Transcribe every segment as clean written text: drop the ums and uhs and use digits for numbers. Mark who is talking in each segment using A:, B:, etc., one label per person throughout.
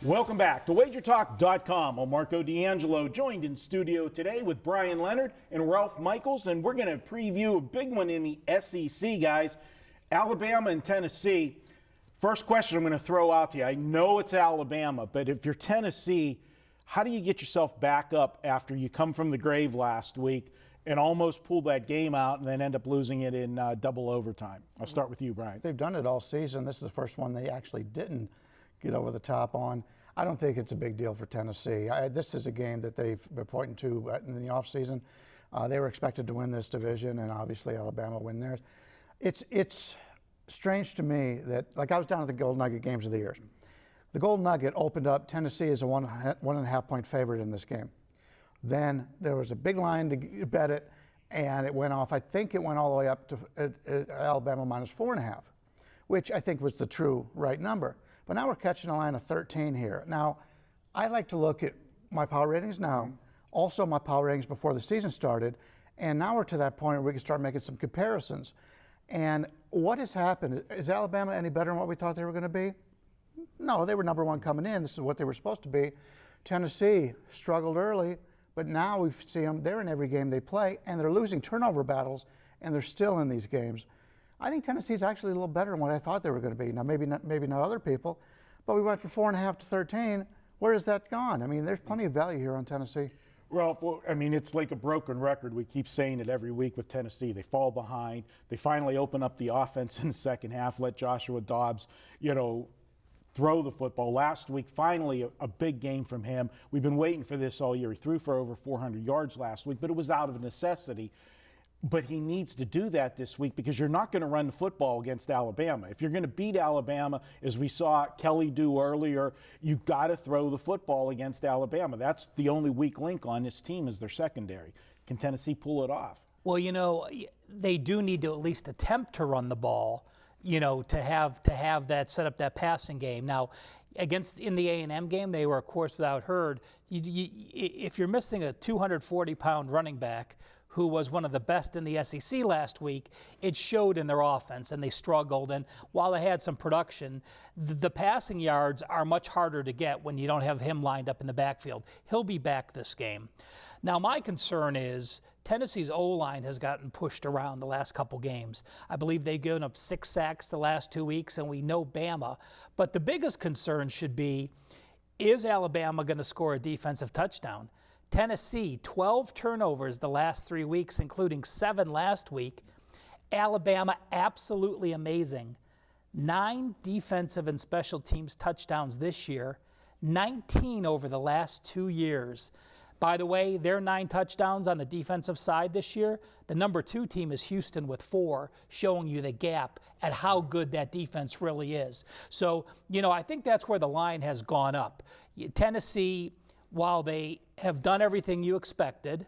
A: Welcome back to WagerTalk.com. I'm Marco D'Angelo, joined in studio today with Bryan Leonard and Ralph Michaels, and we're going to preview a big one in the SEC, guys. Alabama and Tennessee. First question I'm going to throw out to you. I know it's Alabama, but if you're Tennessee, how do you get yourself back up after you come from the grave last week and almost pull that game out and then end up losing it in double overtime? I'll start with you, Bryan.
B: They've done it all season. This is the first one they actually didn't get over the top on. I don't think it's a big deal for Tennessee. This is a game that they've been pointing to in the offseason. They were expected to win this division, and obviously Alabama win theirs. It's strange to me that, like, I was down at the Gold Nugget games of the year. The Gold Nugget opened up Tennessee as a 1.5 point favorite in this game. Then there was a big line to bet it, and it went off. I think it went all the way up to Alabama minus 4.5, which I think was the true right number. But now we're catching a line of 13 here. Now, I like to look at my power ratings now, also my power ratings before the season started, and now we're to that point where we can start making some comparisons. And what has happened? Is Alabama any better than what we thought they were going to be? No, they were number one coming in. This is what they were supposed to be. Tennessee struggled early, but now we see them. They're in every game they play, and they're losing turnover battles, and they're still in these games. I think Tennessee's actually a little better than what I thought they were going to be. Now, maybe not other people, but we went from 4.5 to 13. Where has that gone? I mean, there's plenty of value here on Tennessee.
A: Ralph, well, I mean, it's like a broken record. We keep saying it every week with Tennessee. They fall behind. They finally open up the offense in the second half, let Joshua Dobbs, throw the football. Last week, finally, a big game from him. We've been waiting for this all year. He threw for over 400 yards last week, but it was out of necessity. But he needs to do that this week because you're not going to run the football against Alabama. If you're going to beat Alabama, as we saw Kelly do earlier, you've got to throw the football against Alabama. That's the only weak link on this team is their secondary. Can Tennessee pull it off?
C: Well, they do need to at least attempt to run the ball, to have that set up that passing game. Now, in the A&M game, they were, of course, without Hurd. If you're missing a 240-pound running back who was one of the best in the SEC last week, it showed in their offense, and they struggled. And while they had some production, the passing yards are much harder to get when you don't have him lined up in the backfield. He'll be back this game. Now, my concern is Tennessee's O-line has gotten pushed around the last couple games. I believe they've given up 6 sacks the last 2 weeks, and we know Bama. But the biggest concern should be, is Alabama going to score a defensive touchdown? Tennessee, 12 turnovers the last 3 weeks, including 7 last week. Alabama, absolutely amazing. 9 defensive and special teams touchdowns this year, 19 over the last 2 years. By the way, their 9 touchdowns on the defensive side this year, the number 2 team is Houston with 4, showing you the gap at how good that defense really is. So, I think that's where the line has gone up. Tennessee, while they have done everything you expected,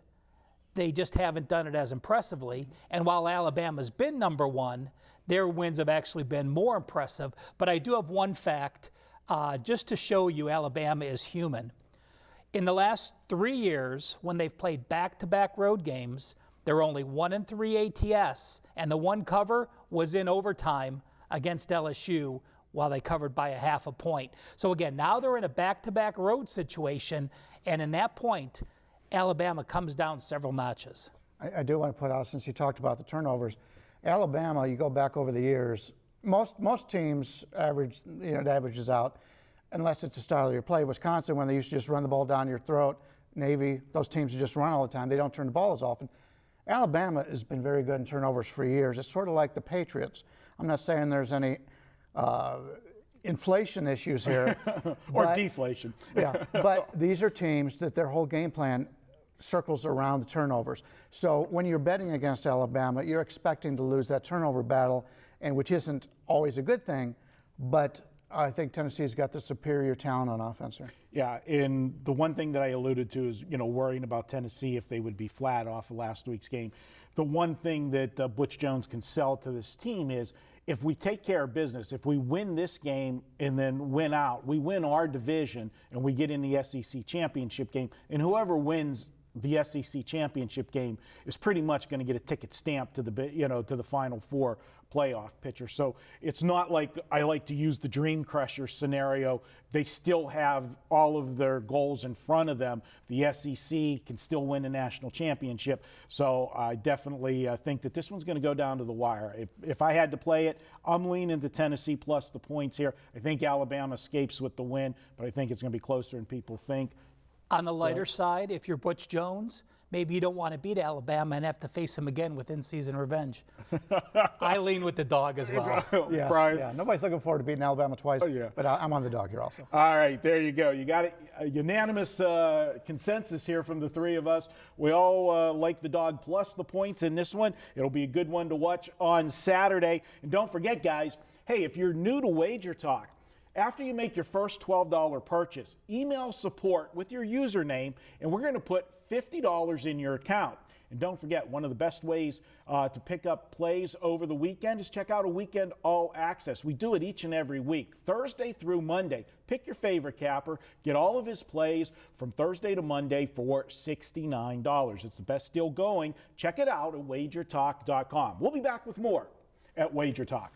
C: they just haven't done it as impressively. And while Alabama's been number 1, their wins have actually been more impressive. But I do have one fact, just to show you Alabama is human. In the last 3 years, when they've played back-to-back road games, they're only 1-3 ATS, and the one cover was in overtime against LSU, while they covered by 0.5 point. So again, now they're in a back-to-back road situation, and in that point, Alabama comes down several notches.
B: I do want to put out, since you talked about the turnovers, Alabama, you go back over the years, most teams average, it averages out, unless it's the style of your play. Wisconsin, when they used to just run the ball down your throat, Navy, those teams just run all the time. They don't turn the ball as often. Alabama has been very good in turnovers for years. It's sort of like the Patriots. I'm not saying there's any inflation issues here.
A: Or deflation.
B: Yeah, but these are teams that their whole game plan circles around the turnovers. So when you're betting against Alabama, you're expecting to lose that turnover battle, and which isn't always a good thing, but I think Tennessee's got the superior talent on offense here.
A: Yeah, and the one thing that I alluded to is, worrying about Tennessee if they would be flat off of last week's game. The one thing that Butch Jones can sell to this team is if we take care of business, if we win this game and then win out, we win our division and we get in the SEC championship game, and whoever wins the SEC championship game is pretty much going to get a ticket stamped to the Final Four playoff picture. So it's not like I like to use the Dream Crusher scenario. They still have all of their goals in front of them. The SEC can still win a national championship. So I definitely think that this one's going to go down to the wire. If I had to play it, I'm leaning to Tennessee plus the points here. I think Alabama escapes with the win, but I think it's going to be closer than people think.
C: On the lighter side, if you're Butch Jones, maybe you don't want to beat Alabama and have to face them again with in-season revenge. I lean with the dog as well.
B: Yeah,
A: Brian?
B: yeah. Nobody's looking forward to beating Alabama twice,
A: yeah.
B: but I'm on the dog here also.
A: All right, there you go. You got a unanimous consensus here from the three of us. We all like the dog plus the points in this one. It'll be a good one to watch on Saturday. And don't forget, guys, hey, if you're new to WagerTalk, after you make your first $12 purchase, email support with your username, and we're going to put $50 in your account. And don't forget, one of the best ways to pick up plays over the weekend is check out a Weekend All Access. We do it each and every week, Thursday through Monday. Pick your favorite capper, get all of his plays from Thursday to Monday for $69. It's the best deal going. Check it out at WagerTalk.com. We'll be back with more at WagerTalk.